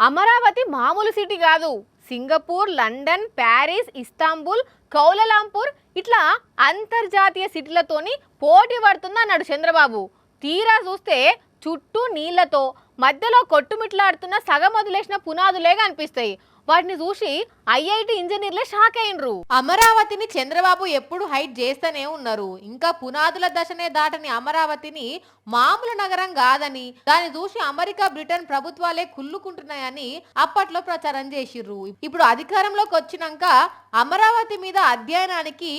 అమరావతి మామూలు సిటీ కాదు. Singapore, London, Paris, Istanbul, Kuala Lumpur ఇట్లా అంతర్జాతీయ సిటీలతోని పోటీ పడుతుంది అన్నాడు చంద్రబాబు. తీరా చూస్తే చుట్టూ నీళ్లతో మధ్యలో కొట్టుమిట్లాడుతున్న సగం వదిలేసిన పునాదులే కనిపిస్తాయి. వాటిని చూసి ఐఐటి ఇంజనీర్లే షాక్ అయినరు. అమరావతిని చంద్రబాబు ఎప్పుడు హైట్ చేస్తూనే ఉన్నారు. ఇంకా పునాదుల దశనే దాటని అమరావతిని మామూలు నగరం కాదని, దాన్ని చూసి అమెరికా, బ్రిటన్ ప్రభుత్వాలే కుళ్ళుకుంటున్నాయని అప్పట్లో ప్రచారం చేసిర్రు. ఇప్పుడు అధికారంలోకి వచ్చినాక అమరావతి మీద అధ్యయనానికి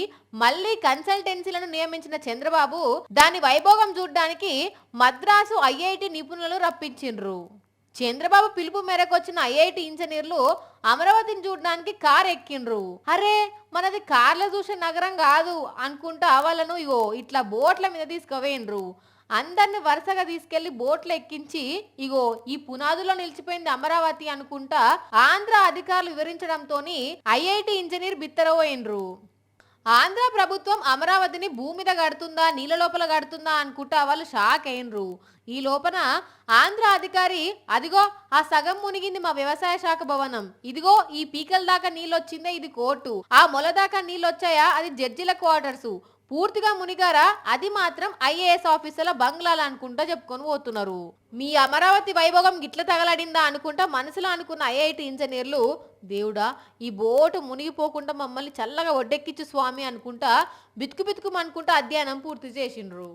మళ్ళీ కన్సల్టెన్సీలను నియమించిన చంద్రబాబు దాని వైభోగం చూడడానికి మద్రాసు ఐఐటి నిపుణులు రప్పించిండ్రు. చంద్రబాబు పిలుపు మేరకు వచ్చిన ఐఐటి ఇంజనీర్లు అమరావతిని చూడడానికి కార్ ఎక్కిండ్రు. అరే, మనది కార్లో చూసే నగరం కాదు అనుకుంటా వాళ్ళను ఇట్లా బోట్ల మీద తీసుకువేయండ్రు. అందరిని వరుసగా తీసుకెళ్లి బోట్లు ఎక్కించి ఈ పునాదులో నిలిచిపోయింది అమరావతి అనుకుంటా ఆంధ్ర అధికారులు వివరించడంతో ఐఐటి ఇంజనీర్ బిత్తరపోయిండ్రు. ఆంధ్ర ప్రభుత్వం అమరావతిని భూమి మీద కడుతుందా, నీళ్ళ లోపల కడుతుందా అనుకుంటా వాళ్ళు షాక్ అయినరు. ఈ లోపల ఆంధ్ర అధికారి అదిగో ఆ సగం మునిగింది మా వ్యవసాయ శాఖ భవనం, ఇదిగో ఈ పీకల దాకా నీళ్ళు వచ్చిందే ఇది కోర్టు, ఆ మొల దాకా నీళ్ళు వచ్చాయా అది జడ్జిల క్వార్టర్స్, పూర్తిగా మునిగారా అది మాత్రం ఐఏఎస్ ఆఫీసర్ల బంగ్లాలు అనుకుంటా చెప్పుకొని పోతున్నారు. మీ అమరావతి వైభోగం గిట్ల తగలడిందా అనుకుంటా మనసులో అనుకున్న ఐఐటి ఇంజనీర్లు, దేవుడా ఈ బోటు మునిగిపోకుండా మమ్మల్ని చల్లగా ఒడ్డెక్కించు స్వామి అనుకుంటా బితుకు బితుకు అనుకుంటా అధ్యయనం పూర్తి చేసిండ్రు.